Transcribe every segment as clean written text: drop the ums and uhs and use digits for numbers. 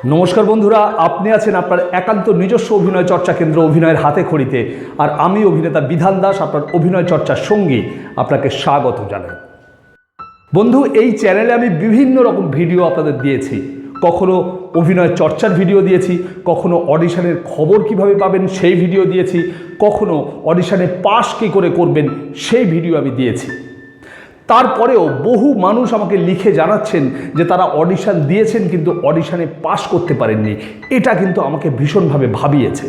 নমস্কার বন্ধুরা, আপনি আছেন আপনার একান্ত নিজস্ব অভিনয় চর্চা কেন্দ্র অভিনয়ের হাতে খড়িতে। আর আমি অভিনেতা বিধান দাস, আপনার অভিনয় চর্চার সঙ্গী, আপনাকে স্বাগত জানাই। বন্ধু, এই চ্যানেলে আমি বিভিন্ন রকম ভিডিও আপনাদের দিয়েছি। কখনো অভিনয় চর্চার ভিডিও দিয়েছি, কখনো অডিশনের খবর কিভাবে পাবেন সেই ভিডিও দিয়েছি, কখনো অডিশনে পাস কী করে করবেন সেই ভিডিও আমি দিয়েছি। তারপরেও বহু মানুষ আমাকে লিখে জানাচ্ছেন যে তারা অডিশন দিয়েছেন কিন্তু অডিশনে পাস করতে পারেননি। এটা কিন্তু আমাকে ভীষণভাবে ভাবিয়েছে।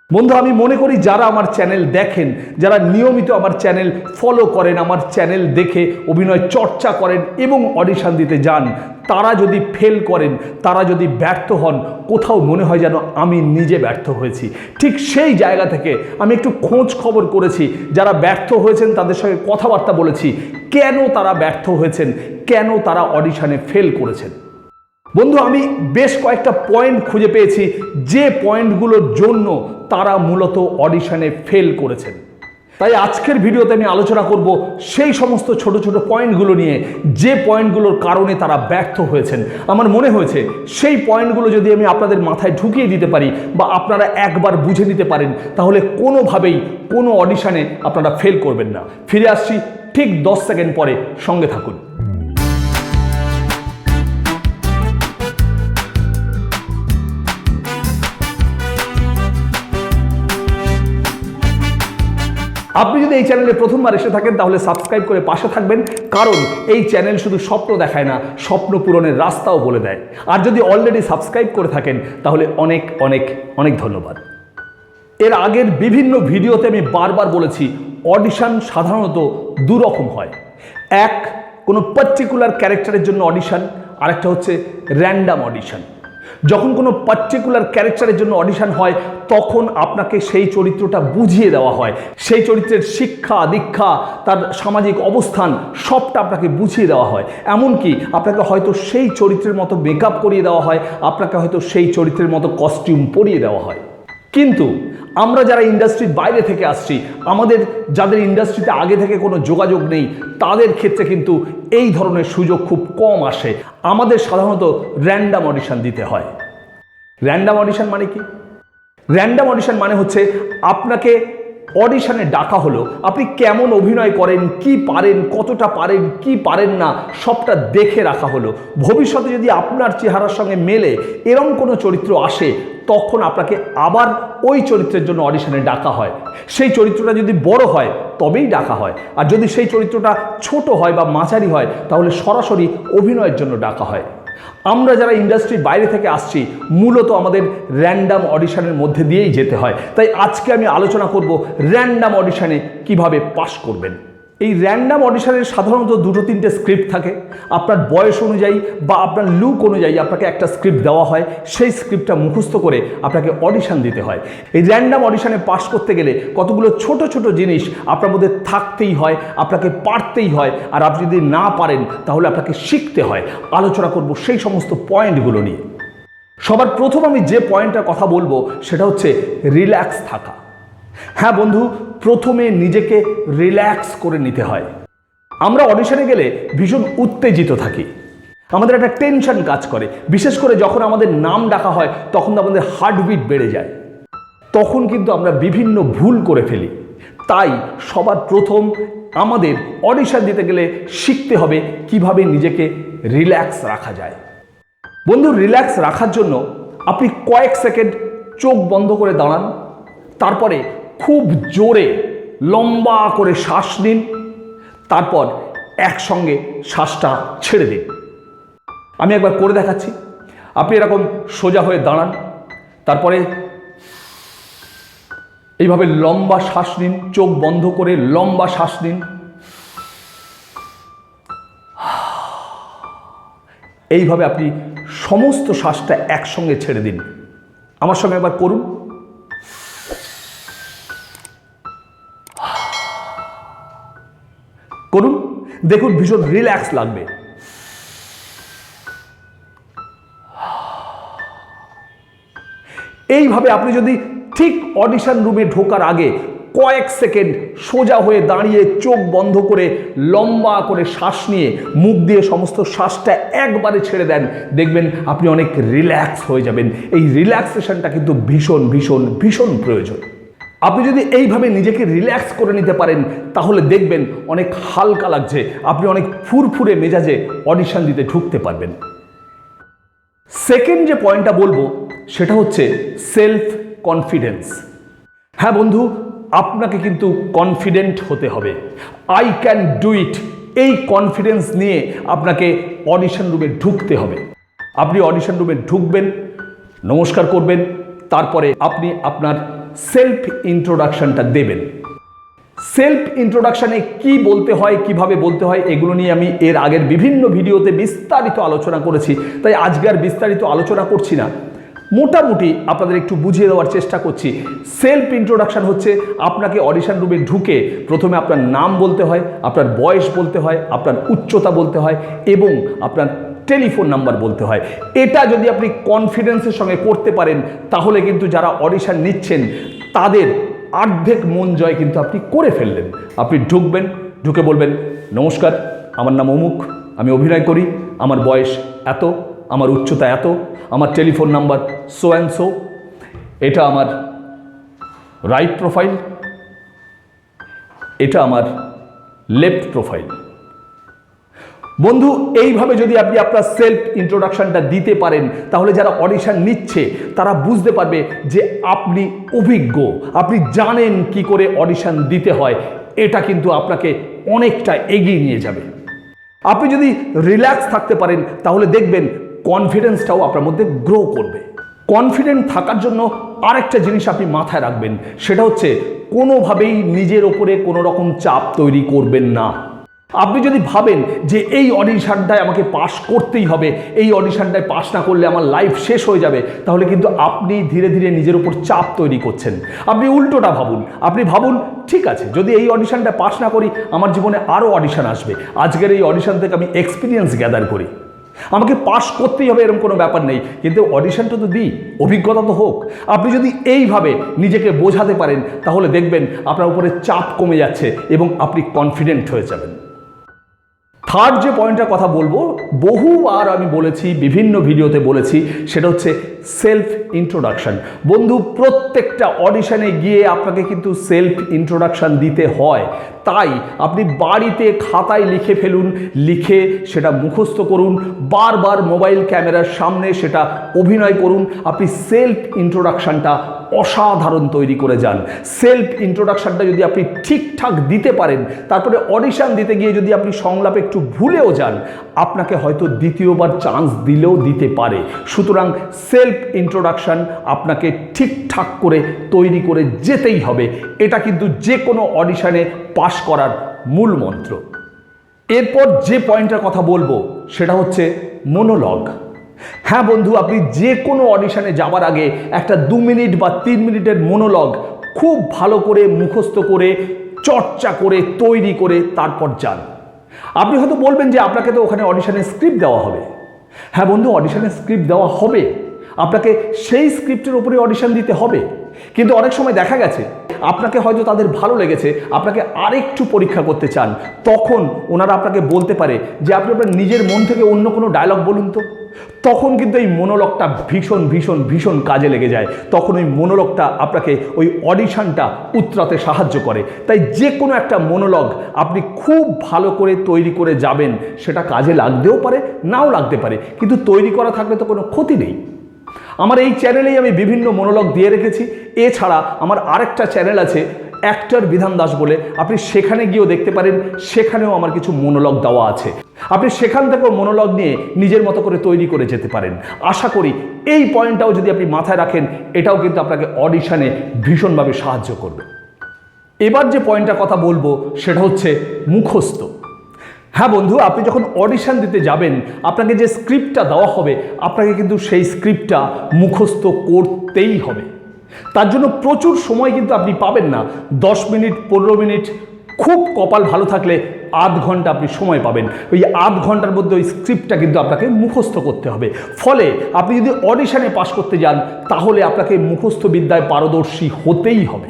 বন্ধু, আমি মনে করি যারা আমার চ্যানেল দেখেন, যারা নিয়মিত আমার চ্যানেল ফলো করেন, আমার চ্যানেল দেখে অভিনয় চর্চা করেন এবং অডিশন দিতে যান, তারা যদি ফেল করেন, তারা যদি ব্যর্থ হন, কোথাও মনে হয় যেন আমি নিজে ব্যর্থ হয়েছি। ঠিক সেই জায়গা থেকে আমি একটু খোঁজ খবর করেছি, যারা ব্যর্থ হয়েছেন তাদের সঙ্গে কথাবার্তা বলেছি, কেন তারা ব্যর্থ হয়েছেন, কেন তারা অডিশনে ফেল করেছেন। বন্ধু, আমি বেশ কয়েকটা পয়েন্ট খুঁজে পেয়েছি যে পয়েন্টগুলোর জন্য তারা মূলত অডিশনে ফেল করেছেন। তাই আজকের ভিডিওতে আমি আলোচনা করব সেই সমস্ত ছোট ছোট পয়েন্টগুলো নিয়ে, যে পয়েন্টগুলোর কারণে তারা ব্যর্থ হয়েছেন। আমার মনে হয়েছে সেই পয়েন্টগুলো যদি আমি আপনাদের মাথায় ঢুকিয়ে দিতে পারি বা আপনারা একবার বুঝে নিতে পারেন, তাহলে কোনোভাবেই কোনো অডিশনে আপনারা ফেল করবেন না। ফিরে আসছি ঠিক 10 সেকেন্ড পরে, সঙ্গে থাকুন। আপনি যদি এই চ্যানেলে প্রথমবার এসে থাকেন তাহলে সাবস্ক্রাইব করে পাশে থাকবেন, কারণ এই চ্যানেল শুধু স্বপ্ন দেখায় না, স্বপ্ন পূরণের রাস্তাও বলে দেয়। আর যদি অলরেডি সাবস্ক্রাইব করে থাকেন তাহলে অনেক অনেক অনেক ধন্যবাদ। এর আগের বিভিন্ন ভিডিওতে আমি বারবার বলেছি, অডিশন সাধারণত দু রকম হয়। এক, কোনো পার্টিকুলার ক্যারেক্টারের জন্য অডিশন, আরেকটা হচ্ছে র্যান্ডাম অডিশন। যখন কোনো পার্টিকুলার ক্যারেক্টারের জন্য অডিশন হয় তখন আপনাকে সেই চরিত্রটা বুঝিয়ে দেওয়া হয়, সেই চরিত্রের শিক্ষা দীক্ষা, তার সামাজিক অবস্থান সবটা আপনাকে বুঝিয়ে দেওয়া হয়। এমনকি আপনাকে হয়তো সেই চরিত্রের মতো মেকআপ করিয়ে দেওয়া হয়, আপনাকে হয়তো সেই চরিত্রের মতো কস্টিউম পরিয়ে দেওয়া হয়। কিন্তু আমরা যারা ইন্ডাস্ট্রির বাইরে থেকে আসছি, আমাদের যাদের ইন্ডাস্ট্রিতে আগে থেকে কোনো যোগাযোগ নেই, তাদের ক্ষেত্রে কিন্তু এই ধরনের সুযোগ খুব কম আসে। আমাদের সাধারণত র্যান্ডাম অডিশন দিতে হয়। র্যান্ডাম অডিশন মানে কি? র্যান্ডাম অডিশন মানে হচ্ছে আপনাকে অডিশনে ডাকা হলো, আপনি কেমন অভিনয় করেন, কি পারেন, কতটা পারেন, কি পারেন না, সবটা দেখে রাখা হলো। ভবিষ্যতে যদি আপনার চেহারার সঙ্গে মেলে এরকম কোনো চরিত্র আসে, তখন আপনাকে আবার ওই চরিত্রের জন্য অডিশনে ডাকা হয়। সেই চরিত্রটা যদি বড় হয় তবেই ডাকা হয়, আর যদি সেই চরিত্রটা ছোট হয় বা মাঝারি হয় তাহলে সরাসরি অভিনয়ের জন্য ডাকা হয়। আমরা যারা ইন্ডাস্ট্রির বাইরে থেকে আসছি, মূলত আমাদের র্যান্ডাম অডিশনের মধ্যে দিয়েই যেতে হয়। তাই আজকে আমি আলোচনা করব র্যান্ডাম অডিশনে কিভাবে পাস করবেন। এই র্যান্ডাম অডিশনের সাধারণত 2-3টে স্ক্রিপ্ট থাকে। আপনার বয়স অনুযায়ী বা আপনার লুক অনুযায়ী আপনাকে একটা স্ক্রিপ্ট দেওয়া হয়, সেই স্ক্রিপ্টটা মুখস্থ করে আপনাকে অডিশন দিতে হয়। এই র্যান্ডাম অডিশনে পাস করতে গেলে কতগুলো ছোট ছোট জিনিস আপনার মধ্যে থাকতেই হয়, আপনাকে পারতেই হয়। আর আপনি যদি না পারেন তাহলে আপনাকে শিখতে হয়। আলোচনা করব সেই সমস্ত পয়েন্টগুলো নিয়ে। সবার প্রথম আমি যে পয়েন্টটার কথা বলবো সেটা হচ্ছে রিল্যাক্স থাকা। হ্যাঁ বন্ধু, প্রথমে নিজেকে রিল্যাক্স করে নিতে হয়। আমরা অডিশনে গেলে ভীষণ উত্তেজিত থাকি, আমাদের একটা টেনশন কাজ করে। বিশেষ করে যখন আমাদের নাম ডাকা হয় তখন আমাদের হার্টবিট বেড়ে যায়, তখন কিন্তু আমরা বিভিন্ন ভুল করে ফেলি। তাই সবার প্রথম আমাদের অডিশন দিতে গেলে শিখতে হবে কিভাবে নিজেকে রিল্যাক্স রাখা যায়। বন্ধু, রিল্যাক্স রাখার জন্য আপনি কয়েক সেকেন্ড চোখ বন্ধ করে দাঁড়ান, তারপরে খুব জোরে লম্বা করে শ্বাস নিন, তারপর একসঙ্গে শ্বাসটা ছেড়ে দিন। আমি একবার করে দেখাচ্ছি। আপনি এরকম সোজা হয়ে দাঁড়ান, তারপরে এইভাবে লম্বা শ্বাস নিন, চোখ বন্ধ করে লম্বা শ্বাস নিন। এইভাবে আপনি সমস্ত শ্বাসটা একসঙ্গে ছেড়ে দিন। আমার সঙ্গে একবার করুন। করুন, দেখুন ভীষণ রিল্যাক্স লাগবে। এইভাবে আপনি যদি ঠিক অডিশন রুমে ঢোকার আগে কয়েক সেকেন্ড সোজা হয়ে দাঁড়িয়ে চোখ বন্ধ করে লম্বা করে শ্বাস নিয়ে মুখ দিয়ে সমস্ত শ্বাসটা একবারে ছেড়ে দেন, দেখবেন আপনি অনেক রিল্যাক্স হয়ে যাবেন। এই রিল্যাক্সেশনটা কিন্তু ভীষণ ভীষণ ভীষণ প্রয়োজন। আপনি যদি এইভাবে নিজেকে রিল্যাক্স করে নিতে পারেন তাহলে দেখবেন অনেক হালকা লাগছে, আপনি অনেক ফুরফুরে মেজাজে অডিশন দিতে ঢুকতে পারবেন। সেকেন্ড যে পয়েন্টটা বলবো সেটা হচ্ছে সেলফ কনফিডেন্স। হ্যাঁ বন্ধু, আপনাকে কিন্তু কনফিডেন্ট হতে হবে। আই ক্যান ডু ইট, এই কনফিডেন্স নিয়ে আপনাকে অডিশন রুমে ঢুকতে হবে। আপনি অডিশন রুমে ঢুকবেন, নমস্কার করবেন, তারপরে আপনি আপনার সেলফ ইন্ট্রোডাকশনটা দেবেন। সেলফ ইন্ট্রোডাকশানে কি বলতে হয়, কিভাবে বলতে হয়, এগুলো নিয়ে আমি এর আগের বিভিন্ন ভিডিওতে বিস্তারিত আলোচনা করেছি, তাই আজকে আর বিস্তারিত আলোচনা করছি না। মোটামুটি আপনাদের একটু বুঝিয়ে দেওয়ার চেষ্টা করছি। সেলফ ইন্ট্রোডাকশান হচ্ছে আপনাকে অডিশন রুমে ঢুকে প্রথমে আপনার নাম বলতে হয়, আপনার বয়স বলতে হয়, আপনার উচ্চতা বলতে হয় এবং আপনার টেলিফোন নাম্বার বলতে হয়। এটা যদি আপনি কনফিডেন্সের সঙ্গে করতে পারেন তাহলে কিন্তু যারা অডিশন নিচ্ছেন তাদের অর্ধেক মন জয় কিন্তু আপনি করে ফেললেন। আপনি ঢুকবেন, ঢুকে বলবেন, নমস্কার, আমার নাম অমুক, আমি অভিনয় করি, আমার বয়স এত, আমার উচ্চতা এত, আমার telephone number so and so, এটা আমার রাইট প্রোফাইল, এটা আমার লেফট প্রোফাইল। বন্ধু, এইভাবে যদি আপনি আপনার সেলফ ইন্ট্রোডাকশনটা দিতে পারেন তাহলে যারা অডিশন নিচ্ছে তারা বুঝতে পারবে যে আপনি অভিজ্ঞ, আপনি জানেন কি করে অডিশন দিতে হয়। এটা কিন্তু আপনাকে অনেকটা এগিয়ে নিয়ে যাবে। আপনি যদি রিল্যাক্স থাকতে পারেন তাহলে দেখবেন কনফিডেন্সটাও আপনার মধ্যে গ্রো করবে। কনফিডেন্ট থাকার জন্য আরেকটা জিনিস আপনি মাথায় রাখবেন, সেটা হচ্ছে কোনোভাবেই নিজের ওপরে কোনো রকম চাপ তৈরি করবেন না। আপনি যদি ভাবেন যে এই অডিশনটায় আমাকে পাস করতেই হবে, এই অডিশনটায় পাস না করলে আমার লাইফ শেষ হয়ে যাবে, তাহলে কিন্তু আপনি ধীরে ধীরে নিজের উপর চাপ তৈরি করছেন। আপনি উল্টোটা ভাবুন, আপনি ভাবুন ঠিক আছে, যদি এই অডিশনটা পাস না করি আমার জীবনে আরও অডিশন আসবে, আজকের এই অডিশন থেকে আমি এক্সপিরিয়েন্স গ্যাদার করি, আমাকে পাস করতেই হবে এরকম কোনো ব্যাপার নেই, কিন্তু অডিশনটা তো দিই, অভিজ্ঞতা তো হোক। আপনি যদি এইভাবে নিজেকে বোঝাতে পারেন তাহলে দেখবেন আপনার উপরে চাপ কমে যাচ্ছে এবং আপনি কনফিডেন্ট হয়ে যাবেন। থার্ড যে পয়েন্টটার কথা বলবো, বহুবার আমি বলেছি, বিভিন্ন ভিডিওতে বলেছি, সেটা হচ্ছে সেলফ ইন্ট্রোডাকশন। বন্ধু, প্রত্যেকটা অডিশনে গিয়ে আপনাকে কিন্তু সেলফ ইন্ট্রোডাকশন দিতে হয়। তাই আপনি বাড়িতে খাতায় লিখে ফেলুন, লিখে সেটা মুখস্থ করুন, বারবার মোবাইল ক্যামেরার সামনে সেটা অভিনয় করুন। আপনি সেলফ ইন্ট্রোডাকশনটা অসাধারণ তৈরি করে যান। সেলফ ইন্ট্রোডাকশনটা যদি আপনি ঠিকঠাক দিতে পারেন, তারপরে অডিশন দিতে গিয়ে যদি আপনি সংলাপে একটু ভুলেও যান, আপনাকে হয়তো দ্বিতীয়বার চান্স দিলেও দিতে পারে। সুতরাং সেলফ ইন্ট্রোডাকশন আপনাকে ঠিকঠাক করে তৈরি করে যেতেই হবে। এটা কিন্তু যে কোনো অডিশনে পাস করার মূল মন্ত্র। এরপর যে পয়েন্টের কথা বলবো সেটা হচ্ছে মনোলগ। হ্যাঁ বন্ধু, আপনি যে কোনো অডিশনে যাওয়ার আগে একটা 2 মিনিট বা 3 মিনিটের মনোলগ খুব ভালো করে মুখস্থ করে চর্চা করে তৈরি করে তারপর যান। আপনি হয়তো বলবেন যে আপনাকে তো ওখানে অডিশনের স্ক্রিপ্ট দেওয়া হবে। হ্যাঁ বন্ধু, অডিশনের স্ক্রিপ্ট দেওয়া হবে, আপনাকে সেই স্ক্রিপ্টের উপরে অডিশন দিতে হবে। কিন্তু অনেক সময় দেখা গেছে আপনাকে হয়তো তাদের ভালো লেগেছে, আপনাকে আরেকটু পরীক্ষা করতে চান, তখন ওনারা আপনাকে বলতে পারে যে আপনি আপনার নিজের মন থেকে অন্য কোনো ডায়লগ বলুন তো। তখন কিন্তু এই মনোলগটা ভীষণ ভীষণ ভীষণ কাজে লেগে যায়। তখন ওই মনোলগটা আপনাকে ওই অডিশনটা উতরাতে সাহায্য করে। তাই যে কোনো একটা মনোলগ আপনি খুব ভালো করে তৈরি করে যাবেন, সেটা কাজে লাগতেও পারে, নাও লাগতে পারে, কিন্তু তৈরি করা থাকলে তো কোনো ক্ষতি নেই। আমার এই চ্যানেলেই আমি বিভিন্ন মনোলগ দিয়ে রেখেছি। এছাড়া আমার আরেকটা চ্যানেল আছে অ্যাক্টর বিধান দাস বলে, আপনি সেখানে গিয়েও দেখতে পারেন, সেখানেও আমার কিছু মনোলগ দেওয়া আছে। আপনি সেখান থেকেও মনোলগ নিয়ে নিজের মতো করে তৈরি করে যেতে পারেন। আশা করি এই পয়েন্টটাও যদি আপনি মাথায় রাখেন, এটাও কিন্তু আপনাকে অডিশনে ভীষণভাবে সাহায্য করবে। এবার যে পয়েন্টটার কথা বলবো সেটা হচ্ছে মুখস্থ। হ্যাঁ বন্ধু, আপনি যখন অডিশন দিতে যাবেন, আপনাকে যে স্ক্রিপ্টটা দেওয়া হবে, আপনাকে কিন্তু সেই স্ক্রিপ্টটা মুখস্থ করতেই হবে। তার জন্য প্রচুর সময় কিন্তু আপনি পাবেন না। 10 মিনিট 15 মিনিট, খুব কপাল ভালো থাকলে আধ ঘন্টা আপনি সময় পাবেন। ওই আধ ঘন্টার মধ্যে ওই স্ক্রিপ্টটা কিন্তু আপনাকে মুখস্থ করতে হবে। ফলে আপনি যদি অডিশনে পাস করতে যান তাহলে আপনাকে মুখস্থ বিদ্যায় পারদর্শী হতেই হবে।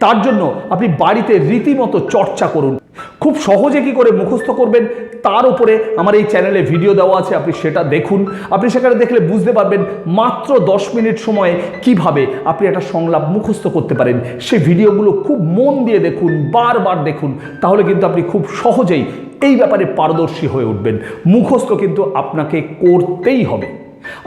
তার জন্য আপনি বাড়িতে রীতিমতো চর্চা করুন। খুব সহজে কি করে মুখস্থ করবেন তার উপরে আমার এই চ্যানেলে ভিডিও দেওয়া আছে, আপনি সেটা দেখুন। আপনি সেখানে দেখলে বুঝতে পারবেন মাত্র 10 মিনিট সময়ে কিভাবে আপনি একটা সংলাপ মুখস্থ করতে পারেন। সেই ভিডিওগুলো খুব মন দিয়ে দেখুন, বারবার দেখুন, তাহলে কিন্তু আপনি খুব সহজেই এই ব্যাপারে পারদর্শী হয়ে উঠবেন। মুখস্থ কিন্তু আপনাকে করতেই হবে।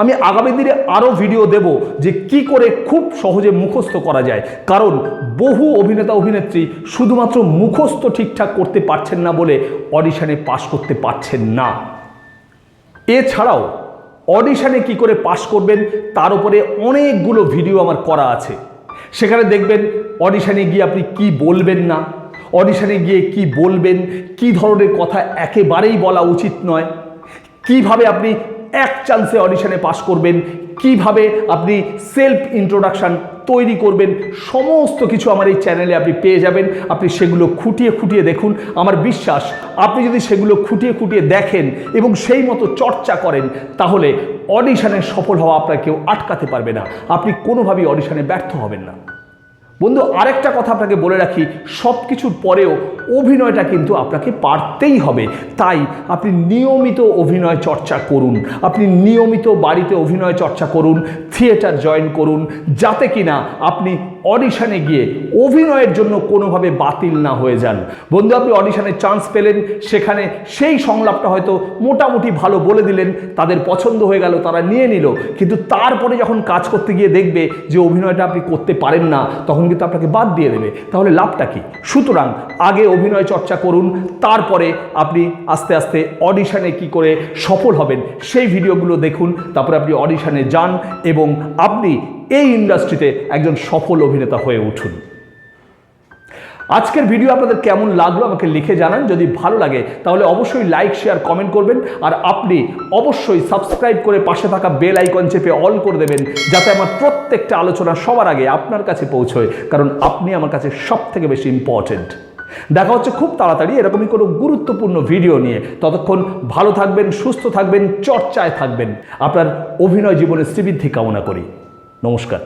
আমি আগামী দিনে আরও ভিডিও দেব যে কি করে খুব সহজে মুখস্থ করা যায়, কারণ বহু অভিনেতা অভিনেত্রী শুধুমাত্র মুখস্থ ঠিকঠাক করতে পারছেন না বলে অডিশনে পাশ করতে পারছেন না। এছাড়াও অডিশনে কি করে পাশ করবেন তার উপরে অনেকগুলো ভিডিও আমার করা আছে। সেখানে দেখবেন অডিশনে গিয়ে আপনি কি বলবেন না, অডিশনে গিয়ে কি বলবেন, কি ধরনের কথা একেবারেই বলা উচিত নয়, কিভাবে আপনি এক চান্সে অডিশনে পাশ করবেন, কিভাবে আপনি সেলফ ইন্ট্রোডাকশন তৈরি করবেন, সমস্ত কিছু আমার এই চ্যানেলে আপনি পেয়ে যাবেন। আপনি সেগুলো খুঁটিয়ে খুঁটিয়ে দেখুন। আমার বিশ্বাস আপনি যদি সেগুলো খুঁটিয়ে খুঁটিয়ে দেখেন এবং সেই মতো চর্চা করেন, তাহলে অডিশনে সফল হওয়া আপনার কেউ আটকাতে পারবে না। আপনি কোনোভাবেই অডিশনে ব্যর্থ হবেন না। বন্ধু, আরেকটা কথা আপনাকে বলে রাখি, সব কিছুর পরেও অভিনয়টা কিন্তু আপনাকে পারতেই হবে। তাই আপনি নিয়মিত অভিনয় চর্চা করুন, আপনি নিয়মিত বাড়িতে অভিনয় চর্চা করুন, থিয়েটার জয়েন করুন, যাতে কিনা আপনি অডিশনে গিয়ে অভিনয়ের জন্য কোনোভাবে বাতিল না হয়ে যান। বন্ধু, আপনি অডিশনে চান্স পেলেন, সেখানে সেই সংলাপটা হয়তো মোটামুটি ভালো বলে দিলেন, তাদের পছন্দ হয়ে গেল, তারা নিয়ে নিল, কিন্তু তারপরে যখন কাজ করতে গিয়ে দেখবে যে অভিনয়টা আপনি করতে পারেন না, তখন কিন্তু আপনাকে বাদ দিয়ে দেবে। তাহলে লাভটা কি? সুতরাং আগে অভিনয় চর্চা করুন, তারপরে আপনি আস্তে আস্তে অডিশনে কি করে সফল হবেন সেই ভিডিওগুলো দেখুন, তারপরে আপনি অডিশনে যান এবং আপনি এই ইন্ডাস্ট্রিতে একজন সফল অভিনেতা হয়ে উঠুন। আজকের ভিডিও আপনাদের কেমন লাগলো আমাকে লিখে জানান। যদি ভালো লাগে তাহলে অবশ্যই লাইক, শেয়ার, কমেন্ট করবেন। আর আপনি অবশ্যই সাবস্ক্রাইব করে পাশে থাকা বেল আইকন চেপে অল করে দেবেন, যাতে আমার প্রত্যেকটা আলোচনা সবার আগে আপনার কাছে পৌঁছয়, কারণ আপনি আমার কাছে সব থেকে বেশি ইম্পর্টেন্ট। দেখা হচ্ছে খুব তাড়াতাড়ি এরকমই কোনো গুরুত্বপূর্ণ ভিডিও নিয়ে। ততক্ষণ ভালো থাকবেন, সুস্থ থাকবেন, চর্চায় থাকবেন। আপনার অভিনয় জীবনের শ্রীবৃদ্ধি কামনা করি। নমস্কার।